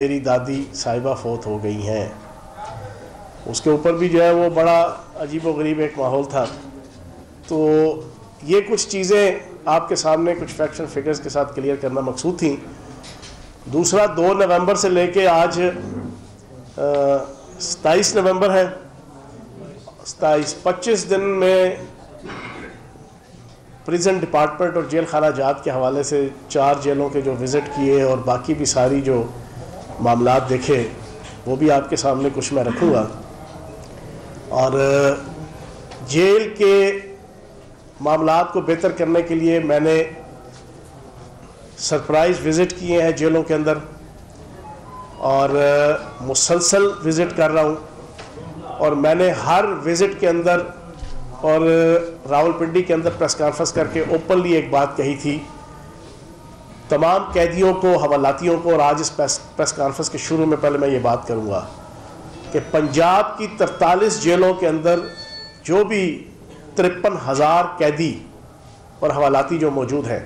मेरी दादी साहिबा फौत हो गई हैं। उसके ऊपर भी जो है वो बड़ा अजीब व गरीब एक माहौल था। तो ये कुछ चीज़ें आपके सामने कुछ फैक्ट्स एंड फिगर्स के साथ क्लियर करना मकसूद थी। दूसरा, 2 नवंबर से लेके आज 27 नवंबर है। 25 दिन में प्रिजन डिपार्टमेंट और जेल खाना जात के हवाले से 4 जेलों के जो विज़िट किए और बाकी भी सारी जो मामलात देखे वो भी आपके सामने कुछ मैं रखूँगा। और जेल के मामलात को बेहतर करने के लिए मैंने सरप्राइज़ विज़िट किए हैं जेलों के अंदर और मुसलसल विज़िट कर रहा हूँ। और मैंने हर विज़िट के अंदर और रावलपिंडी के अंदर प्रेस कॉन्फ्रेंस करके ओपनली एक बात कही थी तमाम कैदियों को, हवालातियों को। और आज इस प्रेस कॉन्फ्रेंस के शुरू में पहले मैं ये बात करूँगा कि पंजाब की 43 जेलों के अंदर जो भी 53,000 कैदी और हवालाती जो मौजूद हैं,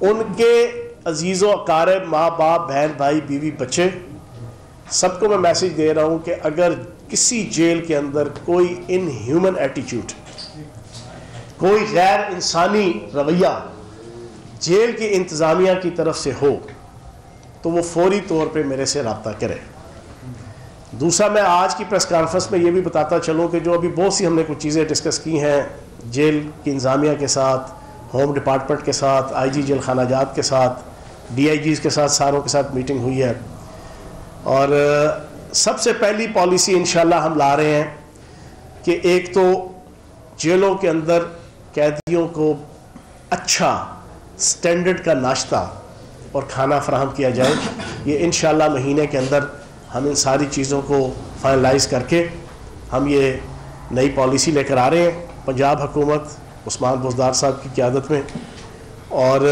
उनके अजीज़ों अकारिब, माँ बाप, बहन भाई, बीवी, बच्चे, सबको मैं मैसेज दे रहा हूँ कि अगर किसी जेल के अंदर कोई इनह्यूमन एटीट्यूड, कोई गैर इंसानी रवैया जेल की इंतज़ामिया की तरफ से हो तो वो फौरी तौर पे मेरे से रब्ता करे। दूसरा, मैं आज की प्रेस कॉन्फ्रेंस में ये भी बताता चलूँ कि जो अभी बहुत सी हमने कुछ चीज़ें डिस्कस की हैं जेल की इंतज़ामिया के साथ, होम डिपार्टमेंट के साथ, IG जेल खाना जात के साथ, DIGs के साथ, सारों के साथ मीटिंग हुई है। और सबसे पहली पॉलिसी इंशाल्लाह हम ला रहे हैं कि एक तो जेलों के अंदर कैदियों को अच्छा स्टैंडर्ड का नाश्ता और खाना फराहम किया जाए। ये इंशाल्लाह महीने के अंदर हम इन सारी चीज़ों को फाइनलाइज करके हम ये नई पॉलिसी लेकर आ रहे हैं पंजाब हुकूमत उस्मान बुज़दार साहब की क़यादत में। और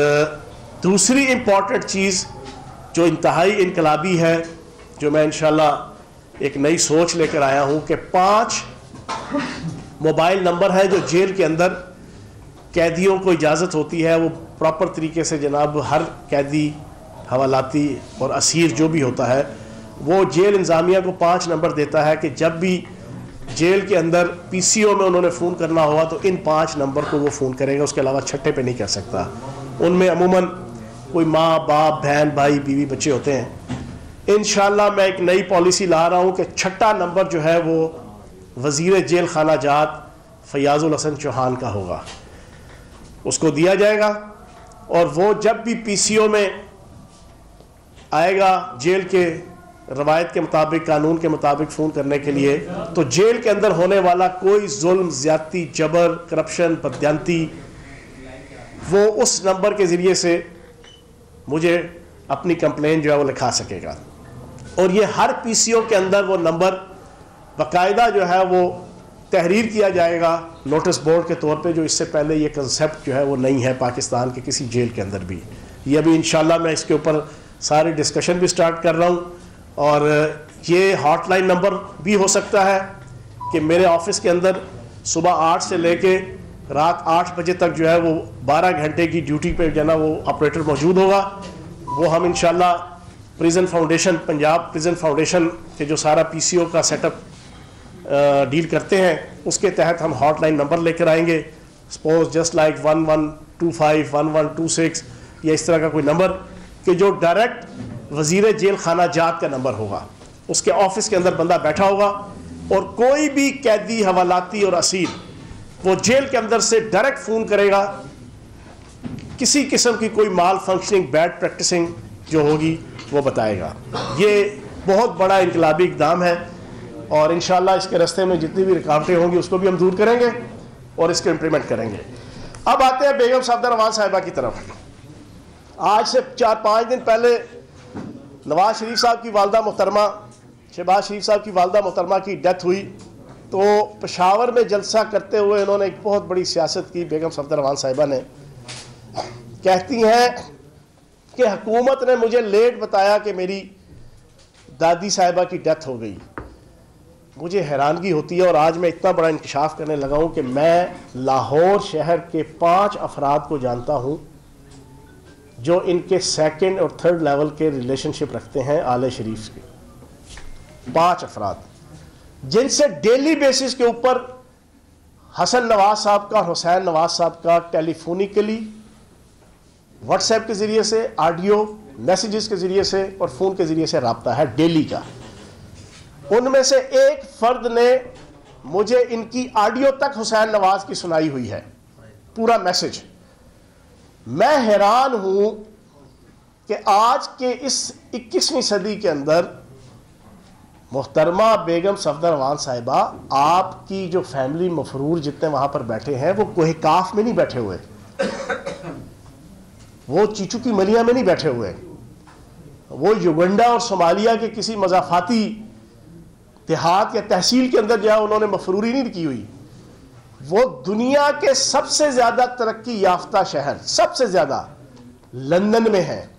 दूसरी इम्पॉर्टेंट चीज़ जो इंतहाई इनकलाबी है, जो मैं इंशाल्लाह एक नई सोच लेकर आया हूँ कि 5 मोबाइल नंबर हैं जो जेल के अंदर कैदियों को इजाज़त होती है वो प्रॉपर तरीके से जनाब हर कैदी, हवालाती और असीर जो भी होता है वो जेल इंतज़ामिया को 5 नंबर देता है कि जब भी जेल के अंदर PCO में उन्होंने फ़ोन करना होगा तो इन 5 नंबर को वो फ़ोन करेगा, उसके अलावा छठे पे नहीं कर सकता। उनमें अमूमन कोई माँ बाप, बहन भाई, बीवी, बच्चे होते हैं। इंशाल्लाह मैं एक नई पॉलिसी ला रहा हूँ कि छठा नंबर जो है वो वज़ीर जेल खाना जात फयाज़ुल हसन चौहान का होगा, उसको दिया जाएगा। और वो जब भी PCO में आएगा जेल के रवायत के मुताबिक, कानून के मुताबिक फ़ोन करने के लिए, तो जेल के अंदर होने वाला कोई जुल्म, ज़्यादती, जबर, करप्शन, बदयांती, वो उस नंबर के ज़रिए से मुझे अपनी कंप्लेन जो है वो लिखा सकेगा। और ये हर PCO के अंदर वो नंबर बाकायदा जो है वो तहरीर किया जाएगा नोटिस बोर्ड के तौर पे, जो इससे पहले ये कंसेप्ट जो है वो नहीं है पाकिस्तान के किसी जेल के अंदर भी। ये अभी इंशाल्लाह मैं इसके ऊपर सारी डिस्कशन भी स्टार्ट कर रहा हूँ। और ये हॉटलाइन नंबर भी हो सकता है कि मेरे ऑफिस के अंदर सुबह 8 से लेके रात 8 बजे तक जो है वो 12 घंटे की ड्यूटी पे जो है ना वो ऑपरेटर मौजूद होगा। वो हम इंशाल्लाह prison foundation, Punjab prison foundation के जो सारा PCO का सेटअप डील करते हैं उसके तहत हम हॉटलाइन नंबर लेकर आएंगे। सपोज जस्ट लाइक 1125 1126 या इस तरह का कोई नंबर कि जो डायरेक्ट वज़ीर जेल खाना जात का नंबर होगा। उसके ऑफिस के अंदर बंदा बैठा होगा और कोई भी कैदी, हवालाती और असीर वो जेल के अंदर से डायरेक्ट फ़ोन करेगा, किसी किस्म की कोई माल फंक्शनिंग, बैड प्रैक्टिसिंग जो होगी वो बताएगा। ये बहुत बड़ा इनकलाबी इक़दाम है और इंशाल्लाह इसके रास्ते में जितनी भी रुकावटें होंगी उसको भी हम दूर करेंगे और इसको इम्प्लीमेंट करेंगे। अब आते हैं बेगम सफदर अमान साहिबा की तरफ। आज से 4-5 दिन पहले नवाज शरीफ साहब की वालदा मोहतरमा, शहबाज शरीफ साहब की वालदा मोहतरमा की डेथ हुई। तो पेशावर में जलसा करते हुए उन्होंने एक बहुत बड़ी सियासत की। बेगम सफदर अमान साहिबा ने कहती हैं कि हुकूमत ने मुझे लेट बताया कि मेरी दादी साहिबा की डेथ हो गई। मुझे हैरानगी होती है और आज मैं इतना बड़ा इंकशाफ करने लगा हूँ कि मैं लाहौर शहर के 5 अफराद को जानता हूँ जो इनके सेकंड और थर्ड लेवल के रिलेशनशिप रखते हैं आले शरीफ के, 5 अफराद जिनसे डेली बेसिस के ऊपर हसन नवाज साहब का, हुसैन नवाज साहब का टेलीफोनिकली, व्हाट्सएप के ज़रिए से, ऑडियो मैसेजेस के ज़रिए से और फ़ोन के ज़रिए से रब्ता है डेली का। उनमें से एक फ़र्द ने मुझे इनकी ऑडियो तक हुसैन नवाज की सुनाई हुई है, पूरा मैसेज। मैं हैरान हूं कि आज के इस 21वीं सदी के अंदर मोहतरमा बेगम सफदरवान साहिबा, आपकी जो फैमिली मफरूर जितने वहां पर बैठे हैं वो कोहे काफ में नहीं बैठे हुए, वो चीचू की मलिया में नहीं बैठे हुए, वो युगंडा और सोमालिया के किसी मजाफाती देहात या तहसील के अंदर जो उन्होंने मफरूरी नहीं की हुई। वो दुनिया के सबसे ज्यादा तरक्की याफ्ता शहर, सबसे ज्यादा लंदन में है।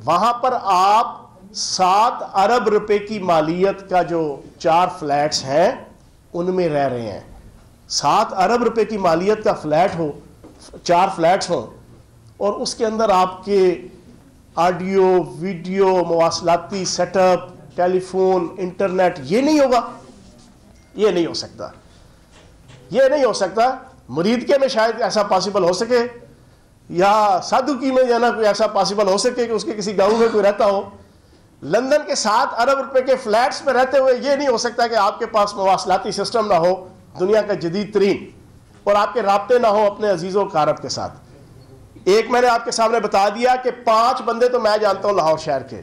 वहां पर आप 7 अरब रुपए की मालियत का जो 4 फ्लैट्स हैं उनमें रह रहे हैं। 7 अरब रुपए की मालियत का फ्लैट हो, 4 फ्लैट्स हो और उसके अंदर आपके ऑडियो वीडियो मवासलाती सेटअप, टेलीफोन, इंटरनेट, ये नहीं होगा, ये नहीं हो सकता, ये नहीं हो सकता। मुरीद के में शायद ऐसा पॉसिबल हो सके, या साधु की में जाना कोई ऐसा पॉसिबल हो सके कि उसके किसी गांव में कोई रहता हो। लंदन के 7 अरब रुपए के फ्लैट्स में रहते हुए ये नहीं हो सकता कि आपके पास मवासलाती सिस्टम ना हो दुनिया का जदीद तरीन, और आपके राब्ते ना हो अपने अजीज़ों कारब के साथ। एक मैंने आपके सामने बता दिया कि 5 बंदे तो मैं जानता हूं लाहौर शहर के।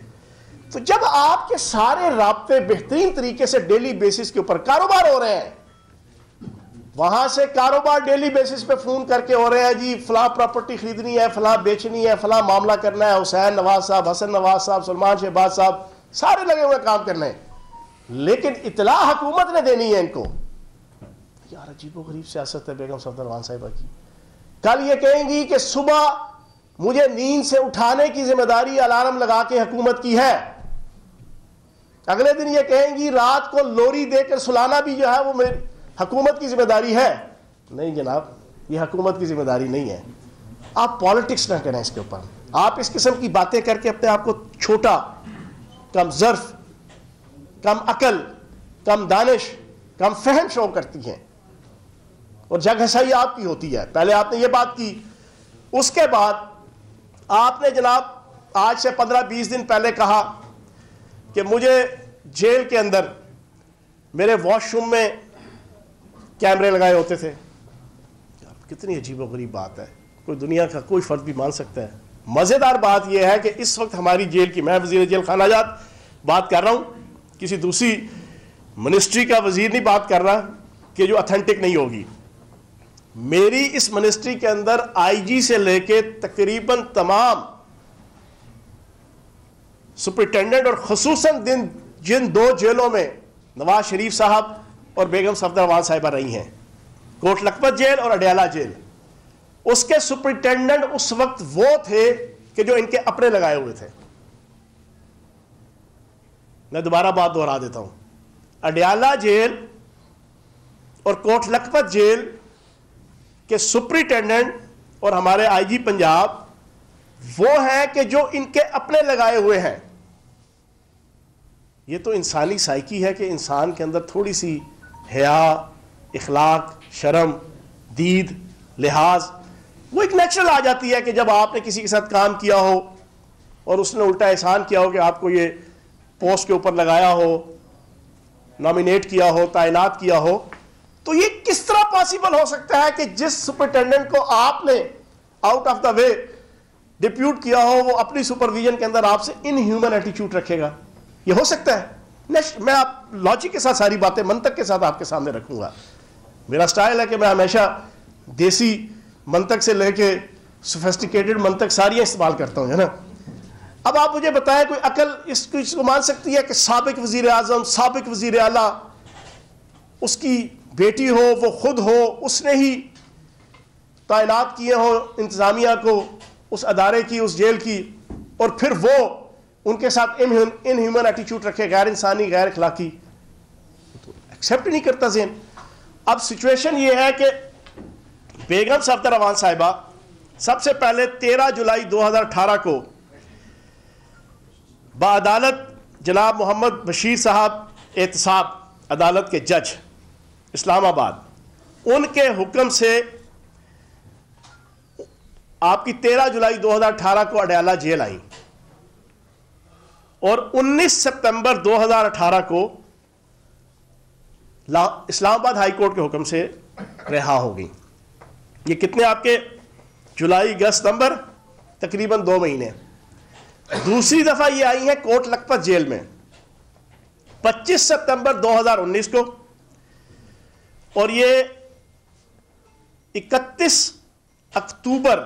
तो जब आपके सारे राब्ते बेहतरीन तरीके से डेली बेसिस के ऊपर कारोबार हो रहे हैं, वहां से कारोबार डेली बेसिस पे फोन करके हो रहे हैं, जी फलां प्रॉपर्टी खरीदनी है, फलां बेचनी है, फलां मामला करना है, हुसैन नवाज साहब, हसन नवाज साहब, सलमान शहबाज साहब सारे लगे हुए काम करने, लेकिन इतला हुकूमत ने देनी है इनको। यार अजीबो गरीब सियासत है बेगम सफदरवान साहिबा की। कल ये कहेंगी कि सुबह मुझे नींद से उठाने की जिम्मेदारी अलार्म लगा के हुकूमत की है, अगले दिन ये कहेंगी रात को लोरी देकर सुलाना भी जो है वो मेरी हुकूमत की जिम्मेदारी है। नहीं जनाब, ये हुकूमत की जिम्मेदारी नहीं है। आप पॉलिटिक्स ना करें इसके ऊपर। आप इस किस्म की बातें करके अपने आप को छोटा, कम ज़र्फ, कम अकल, कम दानिश, कम फहम शो करती हैं और जगहसाई आपकी होती है। पहले आपने ये बात की, उसके बाद आपने जनाब आज से 15-20 दिन पहले कहा कि मुझे जेल के अंदर मेरे वॉशरूम में कैमरे लगाए होते थे। कितनी अजीबोगरीब बात है, कोई दुनिया का कोई फर्द भी मान सकता है। मज़ेदार बात यह है कि इस वक्त हमारी जेल की, मैं वज़ीर जेल खानाजात बात कर रहा हूँ, किसी दूसरी मिनिस्ट्री का वज़ीर नहीं बात कर रहा कि जो ऑथेंटिक नहीं होगी। मेरी इस मिनिस्ट्री के अंदर आईजी से लेके तकरीबन तमाम सुपरिटेंडेंट और खुसूसन जिन 2 जेलों में नवाज शरीफ साहब और बेगम सफदरवान साहिबा रही हैं, कोट लखपत जेल और अडयाला जेल, उसके सुपरिटेंडेंट उस वक्त वो थे कि जो इनके अपने लगाए हुए थे। मैं दोबारा बात दोहरा देता हूं, अडयाला जेल और कोट लखपत जेल के सुपरिटेंडेंट और हमारे आईजी पंजाब वो हैं कि जो इनके अपने लगाए हुए हैं। ये तो इंसानी साइकी है कि इंसान के अंदर थोड़ी सी हया, इखलाक, शर्म, दीद, लिहाज वो एक नेचुरल आ जाती है कि जब आपने किसी के साथ काम किया हो और उसने उल्टा एहसान किया हो कि आपको ये पोस्ट के ऊपर लगाया हो, नॉमिनेट किया हो, तैनात किया हो, तो ये किस तरह पॉसिबल हो सकता है कि जिस सुपरिटेंडेंट को आपने out of the way depute किया हो वो अपनी सुपरविजन के अंदर आपसे इनह्यूमन एटीट्यूड रखेगा? ये हो सकता है? मैं आप लॉजिक के साथ सारी बातें मंतक के साथ आपके सामने रखूंगा। मेरा स्टाइल है कि मैं हमेशा देसी मंतक से लेके सोफिस्टिकेटेड मंतक सारी इस्तेमाल करता हूं, है ना। अब आप मुझे बताएं, कोई अकल इसको मान सकती है कि साबिक वजीर आजम, साबिक वजीर आला, उसकी बेटी हो, वो खुद हो, उसने ही तैनात किए हो इंतजामिया को, उस अदारे की, उस जेल की, और फिर वो उनके साथ इनह्यूमन एटीट्यूड रखे, गैर इंसानी, गैर अखलाकी, तो एक्सेप्ट नहीं करता ज़हन। अब सिचुएशन ये है कि बेगम सफदरवान साहिबा सबसे पहले 13 जुलाई 2018 को बाअदालत जनाब मोहम्मद बशीर साहब एहतसाब अदालत के जज इस्लामाबाद, उनके हुक्म से आपकी 13 जुलाई 2018 को अडयाला जेल आई और 19 सितंबर 2018 को इस्लामाबाद हाई कोर्ट के हुक्म से रिहा हो गई। ये कितने आपके जुलाई अगस्त सितंबर, तकरीबन 2 महीने। दूसरी दफा ये आई है कोट लखपत जेल में 25 सितंबर 2019 को और ये 31 अक्टूबर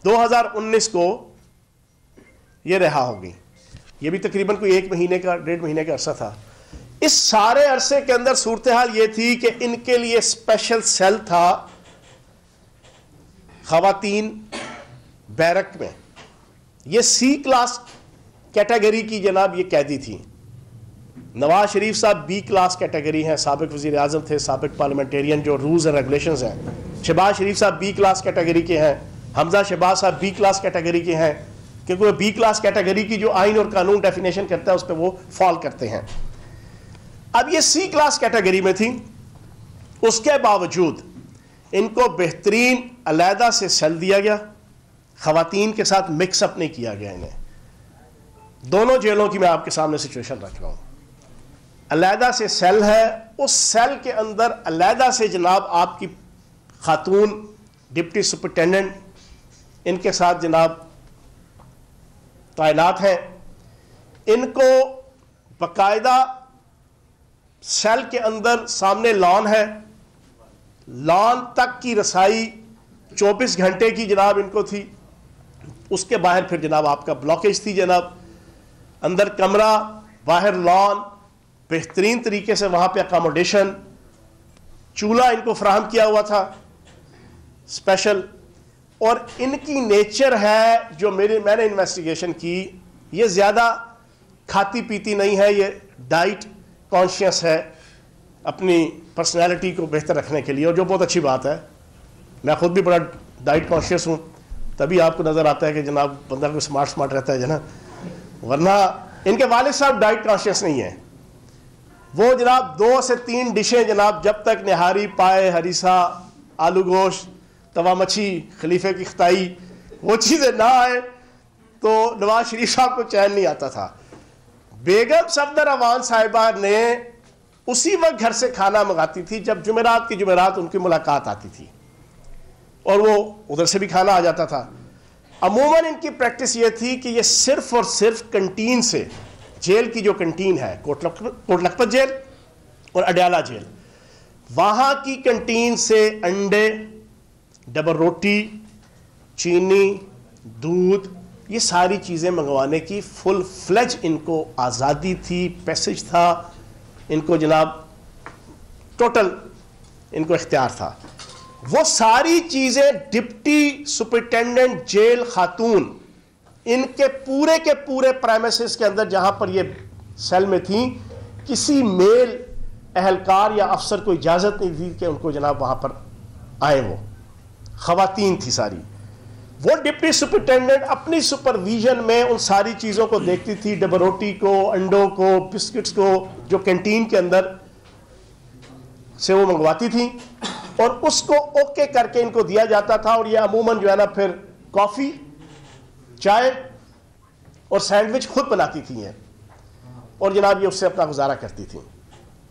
2019 को ये रिहा हो गई। ये भी तकरीबन कोई 1 महीने का 1.5 महीने का अरसा था। इस सारे अरसे के अंदर सूरत हाल ये थी कि इनके लिए स्पेशल सेल था खवातीन बैरक में। ये सी क्लास कैटेगरी की जनाब ये कैदी थी। नवाज शरीफ साहब बी क्लास कैटेगरी हैं, साबिक वजीर आजम थे, साबिक पार्लियामेंटेरियन, जो रूल्स एंड रेगुलेशंस हैं। शहबाज शरीफ साहब बी क्लास कैटेगरी के हैं, हमजा शहबाज साहब बी क्लास कैटेगरी के हैं, क्योंकि वो बी क्लास कैटेगरी की जो आइन और कानून डेफिनेशन करता है उस पर वो फॉल करते हैं। अब ये सी क्लास कैटेगरी में थी, उसके बावजूद इनको बेहतरीन अलहदा से सेल दिया गया, खवातीन के साथ मिक्सअप नहीं किया गया इन्हें। दोनों जेलों की मैं आपके सामने सिचुएशन रख रहा हूं। अलहदा से सेल है, उस सेल के अंदर अलहदा से जनाब आपकी खातून डिप्टी सुपरिटेंडेंट इनके साथ जनाब तैनात हैं। इनको बाकायदा सेल के अंदर सामने लॉन है, लॉन तक की रसाई 24 घंटे की जनाब इनको थी। उसके बाहर फिर जनाब आपका ब्लॉकेज थी जनाब, अंदर कमरा, बाहर लॉन, बेहतरीन तरीके से वहाँ पे अकोमोडेशन, चूल्हा इनको फराहम किया हुआ था स्पेशल। और इनकी नेचर है जो मैंने इन्वेस्टिगेशन की, ये ज़्यादा खाती पीती नहीं है, ये डाइट कॉन्शियस है अपनी पर्सनैलिटी को बेहतर रखने के लिए, और जो बहुत अच्छी बात है। मैं खुद भी बड़ा डाइट कॉन्शियस हूँ, तभी आपको नज़र आता है कि जनाब बंदा को स्मार्ट रहता है जना, वरना इनके वालिद साहब डाइट कॉन्शियस नहीं है। वो जनाब 2 से 3 डिशें जनाब जब तक निहारी, पाए, हरीसा, आलू गोश्त, तवा मच्छी, खलीफे की खताई, वो चीज़ें ना आए तो नवाज शरीफ साहब को चैन नहीं आता था। बेगम सफदर अवान साहिबा ने उसी वक्त घर से खाना मंगाती थी जब जुमेरात की जुमेरात उनकी मुलाकात आती थी, और वो उधर से भी खाना आ जाता था। अमूमन इनकी प्रैक्टिस ये थी कि ये सिर्फ और सिर्फ कंटीन से, जेल की जो कंटीन है कोट लखपत जेल और अडयाला जेल, वहाँ की कंटीन से अंडे, डबल रोटी, चीनी, दूध, ये सारी चीज़ें मंगवाने की फुल फ्लेज इनको आज़ादी थी, पैसेज था इनको जनाब, टोटल इनको इख्तियार था। वो सारी चीज़ें डिप्टी सुपरिटेंडेंट जेल खातून इनके पूरे के पूरे प्रेमिसेस के अंदर जहाँ पर ये सेल में थी, किसी मेल अहलकार या अफसर को इजाज़त नहीं दी कि उनको जनाब वहाँ पर आए। वो खवातीन थी सारी। वो डिप्टी सुपरिटेंडेंट अपनी सुपरविजन में उन सारी चीज़ों को देखती थी, डबल रोटी को, अंडों को, बिस्किट्स को, जो कैंटीन के अंदर से वो मंगवाती थी, और उसको ओके करके इनको दिया जाता था। और ये अमूमन जो है ना फिर कॉफ़ी, चाय और सैंडविच खुद बनाती थी हैं, और जनाब ये उससे अपना गुजारा करती थी,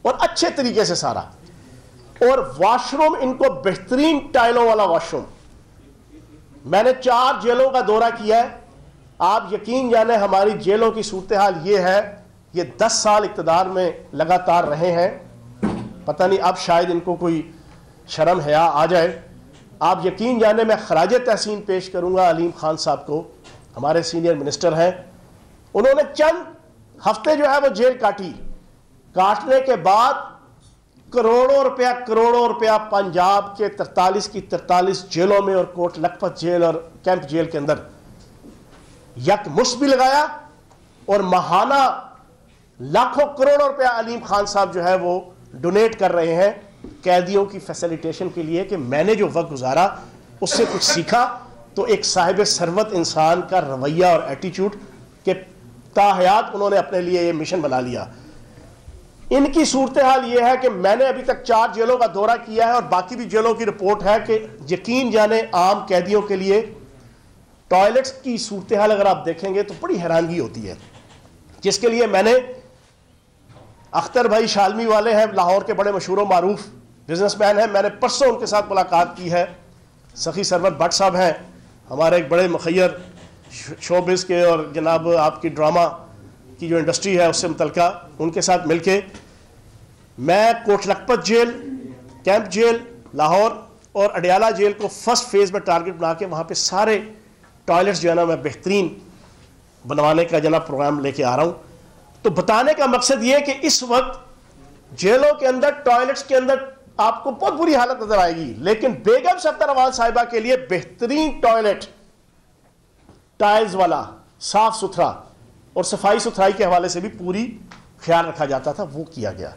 और अच्छे तरीके से सारा। और वॉशरूम इनको बेहतरीन टाइलों वाला वॉशरूम। मैंने 4 जेलों का दौरा किया है, आप यकीन जाने हमारी जेलों की सूरत हाल ये है। ये 10 साल इक़्तिदार में लगातार रहे हैं, पता नहीं अब शायद इनको कोई शर्म हया आ जाए। आप यकीन जाने मैं खराज तहसीन पेश करूंगा अलीम खान साहब को, हमारे सीनियर मिनिस्टर हैं। उन्होंने चंद हफ्ते जो है वो जेल काटी, काटने के बाद करोड़ों रुपया पंजाब के 43 की 43 जेलों में और कोट लखपत जेल और कैंप जेल के अंदर यकमुश्त भी लगाया, और माहाना लाखों करोड़ों रुपया अलीम खान साहब जो है वो डोनेट कर रहे हैं कैदियों की फैसिलिटेशन के लिए, कि मैंने जो वक्त गुजारा उससे कुछ सीखा तो एक साहिब सरवत इंसान का रवैया और एटीट्यूड के ताहयात उन्होंने अपने लिए ये मिशन बना लिया। इनकी सूरत हाल ये है कि मैंने अभी तक 4 जेलों का दौरा किया है और बाकी भी जेलों की रिपोर्ट है कि यकीन जाने आम कैदियों के लिए टॉयलेट्स की सूरत हाल अगर आप देखेंगे तो बड़ी हैरानगी होती है, जिसके लिए मैंने अख्तर भाई शालमी वाले हैं, लाहौर के बड़े मशहूर मारूफ बिजनेसमैन हैं, मैंने परसों उनके साथ मुलाकात की है। सखी सरवत भट्ट साहब हैं, हमारे एक बड़े मुखैर शोबिज़ के और जनाब आपकी ड्रामा की जो इंडस्ट्री है उससे मुतल्लिका, उनके साथ मिलके मैं Kot Lakhpat jail, camp jail Lahore और अडियाला जेल को फर्स्ट फेज़ में टारगेट बना के वहाँ पे सारे टॉयलेट्स जो है ना मैं बेहतरीन बनवाने का जना प्रोग्राम लेके आ रहा हूँ। तो बताने का मकसद ये कि इस वक्त जेलों के अंदर टॉयलेट्स के अंदर आपको बहुत बुरी हालत नजर आएगी, लेकिन बेगम सफदर अवान साहिबा के लिए बेहतरीन टॉयलेट, टाइल्स वाला, साफ सुथरा और सफाई सुथराई के हवाले से भी पूरी ख्याल रखा जाता था, वो किया गया।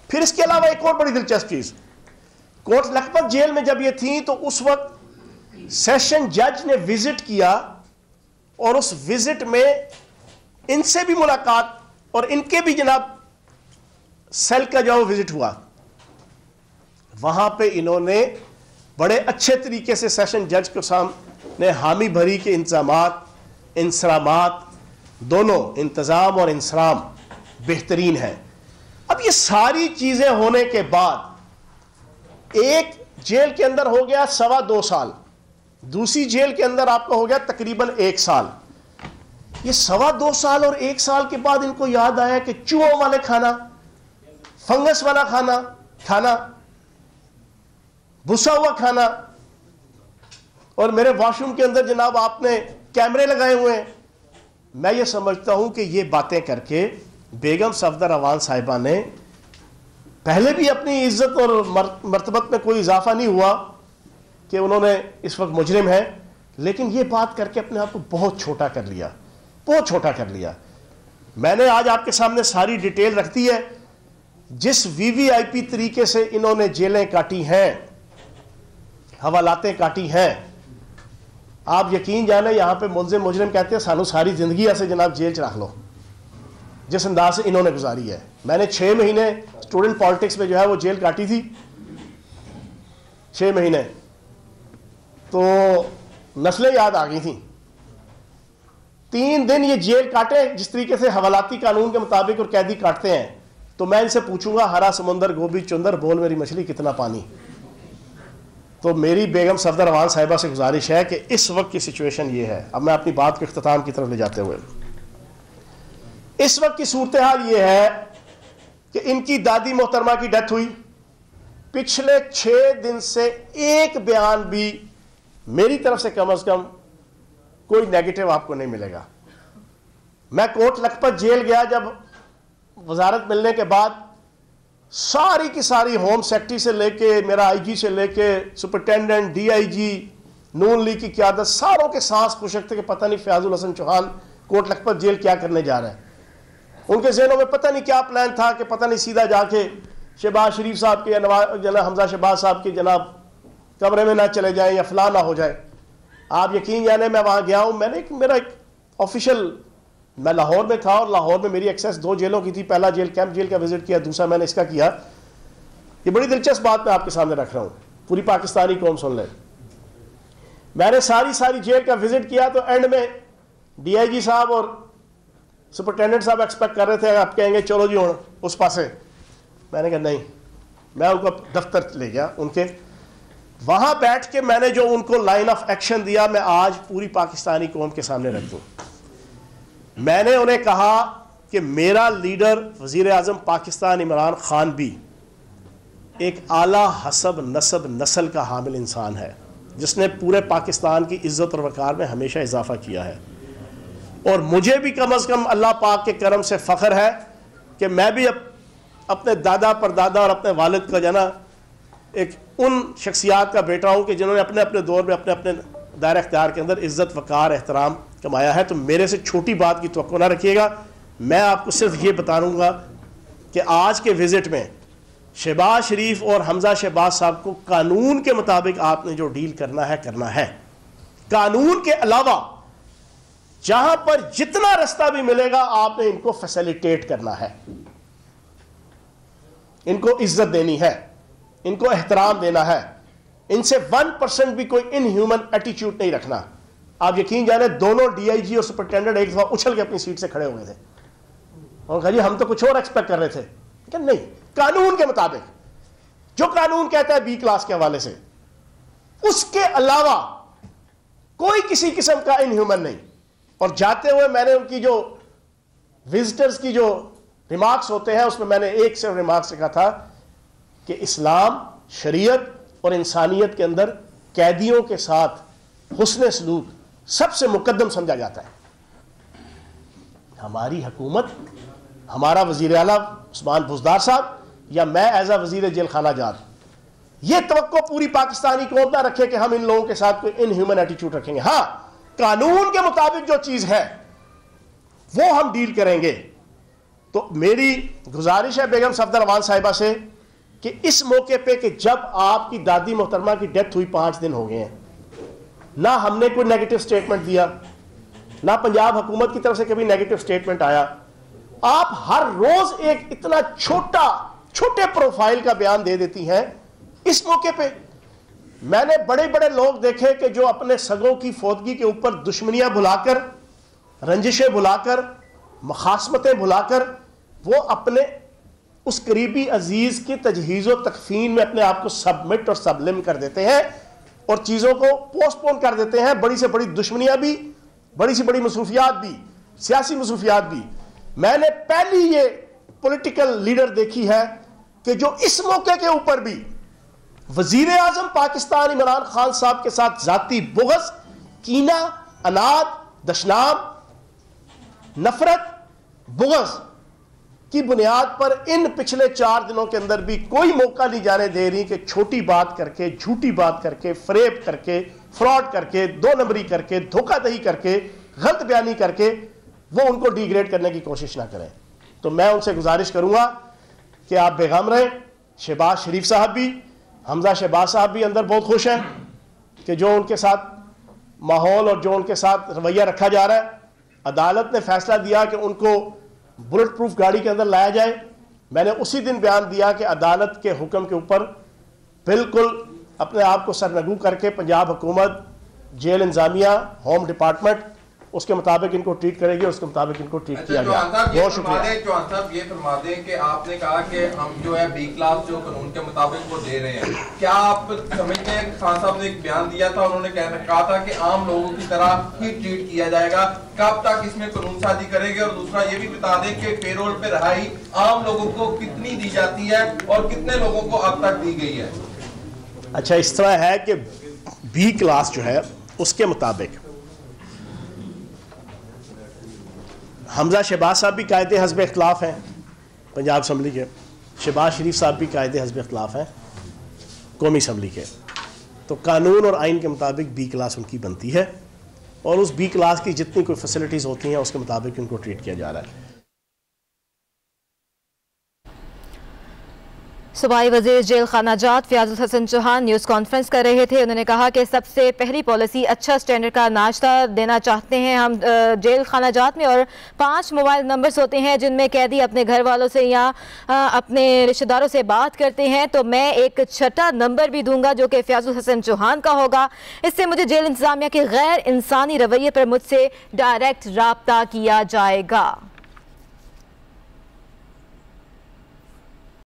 फिर इसके अलावा एक और बड़ी दिलचस्प चीज, कोट लखपत जेल में जब ये थी तो उस वक्त सेशन जज ने विजिट किया और उस विजिट में इनसे भी मुलाकात और इनके भी जनाब सेल का जो विजिट हुआ, वहां पे इन्होंने बड़े अच्छे तरीके से सेशन जज के सामने हामी भरी के इंतजामात, इंसरामात, दोनों इंतजाम और इंसराम बेहतरीन है। अब ये सारी चीजें होने के बाद एक जेल के अंदर हो गया 2.25 साल, दूसरी जेल के अंदर आपका हो गया तकरीबन 1 साल। ये 2.25 साल और 1 साल के बाद इनको याद आया कि चूहों वाले खाना, फंगस वाला खाना, भुसा हुआ खाना, और मेरे वॉशरूम के अंदर जनाब आपने कैमरे लगाए हुए हैं। मैं ये समझता हूं कि ये बातें करके बेगम सफदर अवान साहिबा ने पहले भी अपनी इज्जत और मर्तबत में कोई इजाफा नहीं हुआ कि उन्होंने इस वक्त मुजरिम है, लेकिन ये बात करके अपने आप को बहुत छोटा कर लिया, बहुत छोटा कर लिया। मैंने आज आपके सामने सारी डिटेल रख दी है, जिस वीवीआईपी तरीके से इन्होंने जेलें काटी हैं, हवालातें काटी हैं, आप यकीन जाने यहाँ पे मुजरिम कहते हैं सानू सारी जिंदगी ऐसे जनाब जेल च रख लो, जिस अंदाज से इन्होंने गुजारी है। मैंने 6 महीने स्टूडेंट पॉलिटिक्स में जो है वो जेल काटी थी, 6 महीने, तो नस्लें याद आ गई थी। 3 दिन ये जेल काटे जिस तरीके से हवालाती कानून के मुताबिक और कैदी काटते हैं, तो मैं इनसे पूछूंगा हरा समुंदर गोभी चुंदर बोल मेरी मछली कितना पानी। तो मेरी बेगम सफदर अवान साहिबा से गुजारिश है कि इस वक्त की सिचुएशन ये है। अब मैं अपनी बात के इख्तिताम की तरफ ले जाते हुए, इस वक्त की सूरत हाल ये है कि इनकी दादी मोहतरमा की डेथ हुई, पिछले 6 दिन से एक बयान भी मेरी तरफ से कम कोई नेगेटिव आपको नहीं मिलेगा। मैं कोट लखपत जेल गया जब वजारत मिलने के बाद, सारी की सारी होम सेक्रेटरी से लेके मेरा आईजी से लेके सुपरिटेंडेंट, डीआईजी, नून लीग की क़यादत, सारों के सांस खुशक थे कि पता नहीं फयाजुल हसन चौहान कोट लखपत जेल क्या करने जा रहा है। उनके जहनों में पता नहीं क्या प्लान था कि पता नहीं सीधा जाके शहबाज शरीफ साहब के या हमजा शहबाज साहब के जनाब कमरे में ना चले जाएं या फलां ना हो जाए। आप यकीन जाने मैं वहाँ गया हूँ, मैंने मेरा एक ऑफिशियल, मैं लाहौर में था और लाहौर में मेरी एक्सेस 2 जेलों की थी, पहला जेल कैंप जेल का विजिट किया, दूसरा मैंने इसका किया। ये बड़ी दिलचस्प बात मैं आपके सामने रख रहा हूँ, पूरी पाकिस्तानी कौम सुन ले। मैंने सारी जेल का विजिट किया तो एंड में डीआईजी साहब और सुपरिटेंडेंट साहब एक्सपेक्ट कर रहे थे आप कहेंगे चलो जी हूँ उस पासे। मैंने कहा नहीं, मैं उनको दफ्तर ले गया उनके, वहाँ बैठ के मैंने जो उनको लाइन ऑफ एक्शन दिया मैं आज पूरी पाकिस्तानी कौम के सामने रख दूँ। मैंने उन्हें कहा कि मेरा लीडर वज़ीर आज़म पाकिस्तान इमरान खान भी एक आला हसब नसब नस्ल का हामिल इंसान है, जिसने पूरे पाकिस्तान की इज़्ज़त और वक़ार में हमेशा इजाफ़ा किया है। और मुझे भी कम अज़ कम अल्लाह पाक के करम से फ़ख्र है कि मैं भी अपने दादा परदादा और अपने वालिद का जना एक उन शख्सियात का बेटा हूँ कि जिन्होंने अपने अपने दौर में अपने अपने दायरा इख्तियार के अंदर इज़्ज़त वक़ार एहतराम कमाया है। तो मेरे से छोटी बात की तवक्को ना रखिएगा। मैं आपको सिर्फ ये बता दूँगा कि आज के विज़िट में शहबाज शरीफ और हमजा शहबाज साहब को कानून के मुताबिक आपने जो डील करना है कानून के अलावा जहां पर जितना रास्ता भी मिलेगा आपने इनको फैसिलिटेट करना है, इनको इज्जत देनी है, इनको एहतराम देना है, इनसे 1% भी कोई इनह्यूमन एटीट्यूड नहीं रखना। आप यकीन जाने दोनों डीआईजी और सुपरिटेंडेंट एक दफा उछल के अपनी सीट से खड़े हुए थे और कहा जी हम तो कुछ और एक्सपेक्ट कर रहे थे, लेकिन नहीं, कानून के मुताबिक जो कानून कहता है बी क्लास के हवाले से, उसके अलावा कोई किसी किस्म का इनह्यूमन नहीं। और जाते हुए मैंने उनकी जो विजिटर्स की जो रिमार्क्स होते हैं उसमें मैंने एक से रिमार्क्स लिखा था कि इस्लाम, शरीयत और इंसानियत के अंदर कैदियों के साथ हुस्न सलूक सबसे मुकद्दम समझा जाता है। हमारी हुकूमत, हमारा वजीर आला उस्मान बुज़दार साहब या मैं एज आ वजीर जेल खाना जात, ये तवक्को पूरी पाकिस्तानी कौम ना रखे कि हम इन लोगों के साथ कोई इनह्यूमन एटीट्यूड रखेंगे। हां, कानून के मुताबिक जो चीज है वो हम डील करेंगे। तो मेरी गुजारिश है बेगम सफदर अवान साहिबा से कि इस मौके पे कि जब आपकी दादी मोहतरमा की डेथ हुई 5 दिन हो गए हैं, ना हमने कोई नेगेटिव स्टेटमेंट दिया, ना पंजाब हुकूमत की तरफ से कभी नेगेटिव स्टेटमेंट आया, आप हर रोज एक इतना छोटे प्रोफाइल का बयान दे देती हैं। इस मौके पे मैंने बड़े बड़े लोग देखे कि जो अपने सगों की फौतगी के ऊपर दुश्मनियां भुलाकर, रंजिशें भुलाकर, मखासमतें भुलाकर वो अपने उस करीबी अजीज की तजहीज़ व तकफीन में अपने आप को सबमिट और सबलिम कर देते हैं और चीज़ों को पोस्टपोन कर देते हैं। बड़ी से बड़ी दुश्मनियां भी, बड़ी से बड़ी मसरूफियात भी, सियासी मसरूफियात भी। मैंने पहली ये पॉलिटिकल लीडर देखी है कि जो इस मौके के ऊपर भी वजीर आजम पाकिस्तान इमरान खान साहब के साथ जाती बुग़्ज़, कीना, अनाद, दशनाम, नफरत, बुग़्ज़ की बुनियाद पर इन पिछले 4 दिनों के अंदर भी कोई मौका नहीं जाने दे रही कि छोटी बात करके, झूठी बात करके, फरेब करके, फ्रॉड करके, 2 नंबरी करके, धोखाधड़ी करके, गलत बयानी करके वो उनको डिग्रेड करने की कोशिश ना करें। तो मैं उनसे गुजारिश करूंगा कि आप बेगम रहें। शहबाज शरीफ साहब भी, हमजा शहबाज साहब भी अंदर बहुत खुश हैं कि जो उनके साथ माहौल और जो उनके साथ रवैया रखा जा रहा है। अदालत ने फैसला दिया कि उनको बुलेट प्रूफ गाड़ी के अंदर लाया जाए। मैंने उसी दिन बयान दिया कि अदालत के हुक्म के ऊपर बिल्कुल अपने आप को सरनगू करके पंजाब हुकूमत, जेल इंतजामिया, होम डिपार्टमेंट उसके मुताबिक इनको ट्रीट करेगी, उसके मुताबिक इनको ट्रीट किया गया। बहुत शुक्रिया। चौहान साहब ये फरमा दें कि आपने कहा कि हम जो है बी क्लास जो कानून के मुताबिक वो दे रहे हैं, क्या आप समझते हैं खान साहब ने एक बयान दिया था, उन्होंने कहा था कि आम लोगों की तरह ही ट्रीट किया जाएगा, कब तक इसमें कानून साजी करेंगे? और दूसरा ये भी बता दें कि पेरोल पे रहाई आम लोगों को कितनी दी जाती है और कितने लोगों को अब तक दी गई है? अच्छा, इस तरह है कि बी क्लास जो है उसके मुताबिक हमजा शहबाज साहब भी कायदे हस्ब इख्तिलाफ हैं पंजाब असम्बली के, शहबाज शरीफ साहब भी कायदे हस्ब इख्तिलाफ हैं कौमी असम्बली के। तो कानून और आइन के मुताबिक बी क्लास उनकी बनती है और उस बी क्लास की जितनी कोई फैसिलिटीज़ होती हैं उसके मुताबिक उनको ट्रीट किया जा रहा है। सूबाई वज़ीर जेल खाना जात फ़याज़ुल हसन चौहान न्यूज़ कॉन्फ्रेंस कर रहे थे। उन्होंने कहा कि सबसे पहली पॉलिसी अच्छा स्टैंडर्ड का नाश्ता देना चाहते हैं हम जेल खाना जात में, और 5 मोबाइल नंबर्स होते हैं जिनमें कैदी अपने घर वालों से या अपने रिश्तेदारों से बात करते हैं। तो मैं एक 6ठा नंबर भी दूंगा जो कि फ़याज़ुल हसन चौहान का होगा। इससे मुझे जेल इंतज़ामिया के गैर इंसानी रवैये पर मुझसे डायरेक्ट राब्ता किया जाएगा।